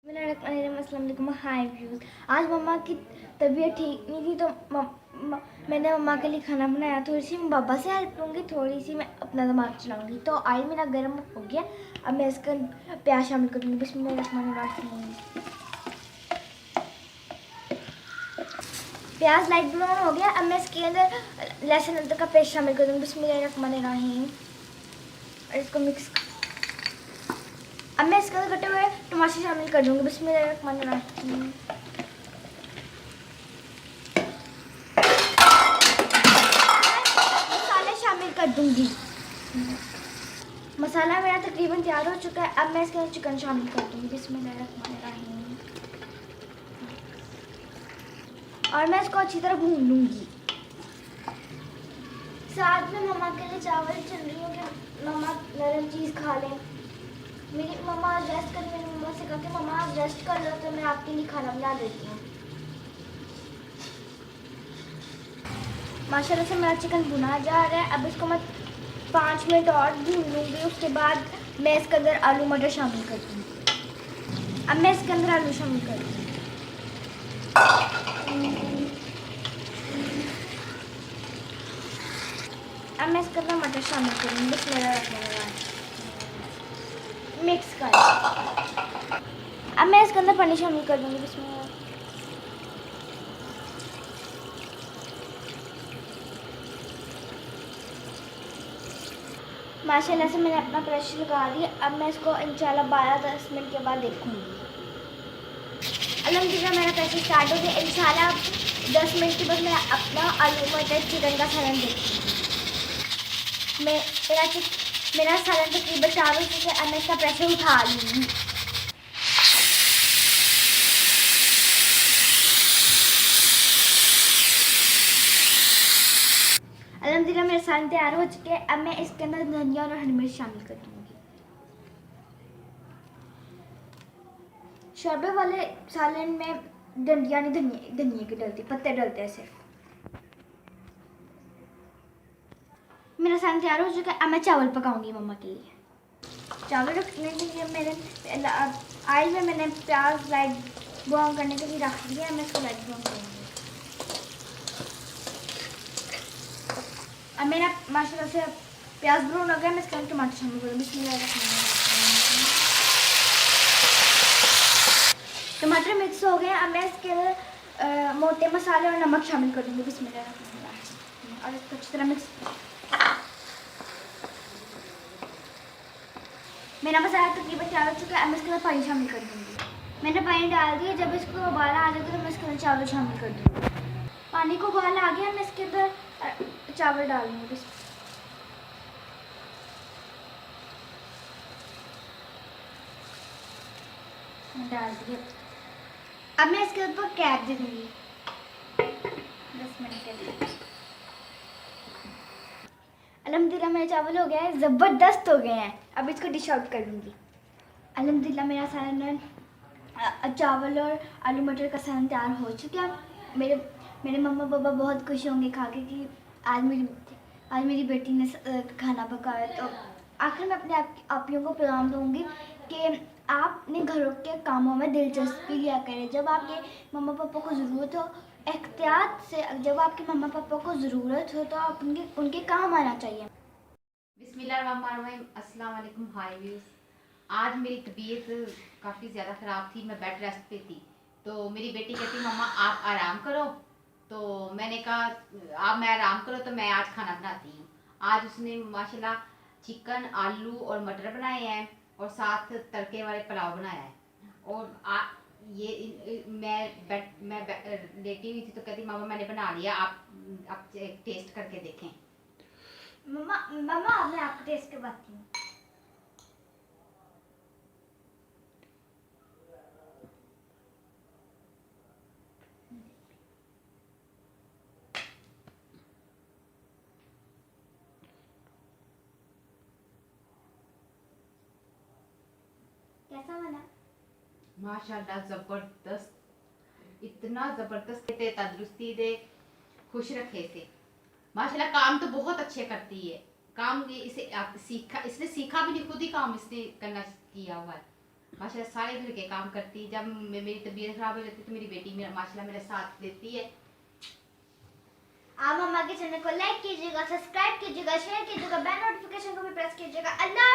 अस्सलाम हाय व्यूज़। आज मम्मा की तबीयत ठीक नहीं थी तो मैंने मम्मा के लिए खाना बनाया। थोड़ी सी मैं पापा से हेल्प लूँगी, थोड़ी सी मैं अपना दिमाग चलाऊँगी। तो ऑयल मेरा गर्म हो गया, अब मैं इसका प्याज शामिल करूँगी। बिस्मिल्लाहिर्रहमानिर्रहीम। प्याज लाइट ब्राउन हो गया, अब मैं इसके अंदर लहसुन अदरक का पेस्ट शामिल करूँगी। बिस्मिल्लाहिर्रहमानिर्रहीम और इसको मिक्स। अब मैं इसके अंदर कटे हुए टमाटर शामिल कर दूँगी। बिस्मिल्लाहिर्रहमानिर्रहीम। मसाले शामिल कर दूँगी। मसाला मेरा तकरीबन तैयार हो चुका है, अब मैं इसके अंदर चिकन शामिल कर दूँगी। बिस्मिल्लाहिर्रहमानिर्रहीम और मैं इसको अच्छी तरह भून लूँगी। साथ में मम्मा के लिए चावल चल रही हूँ कि मम्मा नरम चीज़ खा लें। मेरी मम्मा आज रेस्ट कर, मेरी मम्मा से कहा कि मम्मा आज रेस्ट कर लो तो मैं आपके लिए खाना बना देती हूँ। माशाल्लाह से मेरा चिकन भुना जा रहा है। अब इसको मैं 5 मिनट और भून लूँगी। उसके बाद मैं इसके अंदर आलू मटर शामिल कर दूँगी। अब मैं इसके अंदर आलू शामिल कर दूँगी। अब मैं इसके अंदर मटर शामिल करूँगी। बिस्मिल्लाहिर्रहमानिर्रहीम मिक्स कर। अब मैं इसके अंदर पानी शामिल कर दूँगी। बिस्मिल्लाह। माशाल्लाह से मैंने अपना प्रेशर लगा दिया। अब मैं इसको इंशाल्लाह 12-10 मिनट के बाद देखूँगी। अल्हम्दुलिल्लाह मेरा प्रेशर स्टार्ट हो गया। इंशाल्लाह 10 मिनट के बाद मैं अपना आलू मटर चिकन का सालन देखूँगी। मेरा सालन तकरीबन तैयार हो चुका है। अब मैं इसका प्रेशर उठा लूँगी। अल्हम्दुलिल्लाह मेरे सालन तैयार हो चुके हैं। अब मैं इसके अंदर धनिया और हरी मिर्च शामिल कर दूँगी। शोरबे वाले सालन में डंडियाँ नहीं, धनिए की डलती, पत्ते डलते हैं सिर्फ। मेरा सालन तैयार हो चुका है। अब मैं चावल पकाऊंगी मम्मा के लिए। चावल रखने के लिए मेरे ऑयल में मैंने प्याज लाइट ब्राउन करने के लिए रख दिया। मैं इसको लाइट ब्राउन करूँगी। अब मेरा माशाल्लाह से प्याज ब्राउन हो गया। मैं इसके अंदर टमाटर शामिल करूँगी। बिस्मिल्लाहिर्रहमानिर्रहीम। टमाटर मिक्स हो गए। अब मैं इसके अंदर मोटे मसाले और नमक शामिल कर दूँगी। बिस्मिल्लाहिर्रहमानिर्रहीम और इसको अच्छी तरह मिक्स। मेरा मसाला तकरीबन तैयार हो चुका है। अब मैं इसके अंदर पानी शामिल कर दूँगी। मैंने पानी डाल दिया। जब इसको उबाला आ जाएगा तो मैं इसके अंदर चावल शामिल कर दूँगी। पानी को उबाल आ गया, मैं इसके अंदर चावल डाल दूँगी। डाल दिया। अब मैं इसके ऊपर कैप दे दूँगी 10 मिनट के लिए। अल्हम्दुलिल्लाह मेरे चावल हो गए हैं, ज़बरदस्त हो गए हैं। अब इसको डिश आउट कर लूँगी। अल्हम्दुलिल्लाह मेरा सालन चावल और आलू मटर का सालन तैयार हो चुका है। मेरे मम्मा पापा बहुत खुश होंगे खा के कि आज मेरी बेटी ने खाना पकाया। तो आखिर में अपने आपियों को पैगाम दूँगी कि आप अपने घरों के कामों में दिलचस्पी लिया करें। जब आपके मम्मा पापा को ज़रूरत हो, एहतियात से, जब आपके मम्मा पापा को ज़रूरत हो तो आप उनके काम आना चाहिए। बिस्मिल्लाहिर्रहमानिर्रहीम। अस्सलाम वालेकुम हाय व्यूज़। आज मेरी तबीयत काफ़ी ज़्यादा ख़राब थी, मैं बेड रेस्ट पे थी। तो मेरी बेटी कहती मम्मा आप आराम करो। तो मैंने कहा आप मैं आराम करो तो मैं आज खाना बनाती हूँ। आज उसने माशाल्लाह चिकन आलू और मटर बनाए हैं और साथ तड़के वाले पुलाव बनाया है। और मैं लेटी हुई थी तो कहती मामा मैंने बना लिया, आप टेस्ट करके देखें। मम्मा मैं आपको टेस्ट करवाती हूँ। कैसा बना? माशाल्लाह जबरदस्त, इतना जबरदस्त ते तंदुरुस्ती दे खुश रखे से। माशाल्लाह काम तो बहुत अच्छे करती है। काम इसे इसने सीखा भी नहीं, खुद ही काम इसने करना किया हुआ है। माशाल्लाह सारे घर के काम करती। जब मेरी तबीयत खराब हो जाती तो मेरी बेटी मेरा माशाल्लाह मेरा साथ देती है। आप मम्मा के चैनल को लाइक कीजिएगा, सब्सक्राइब कीजिएगा, शेयर कीजिएगा, बेल नोटिफिकेशन को भी प्रेस कीजिएगा। अल्लाह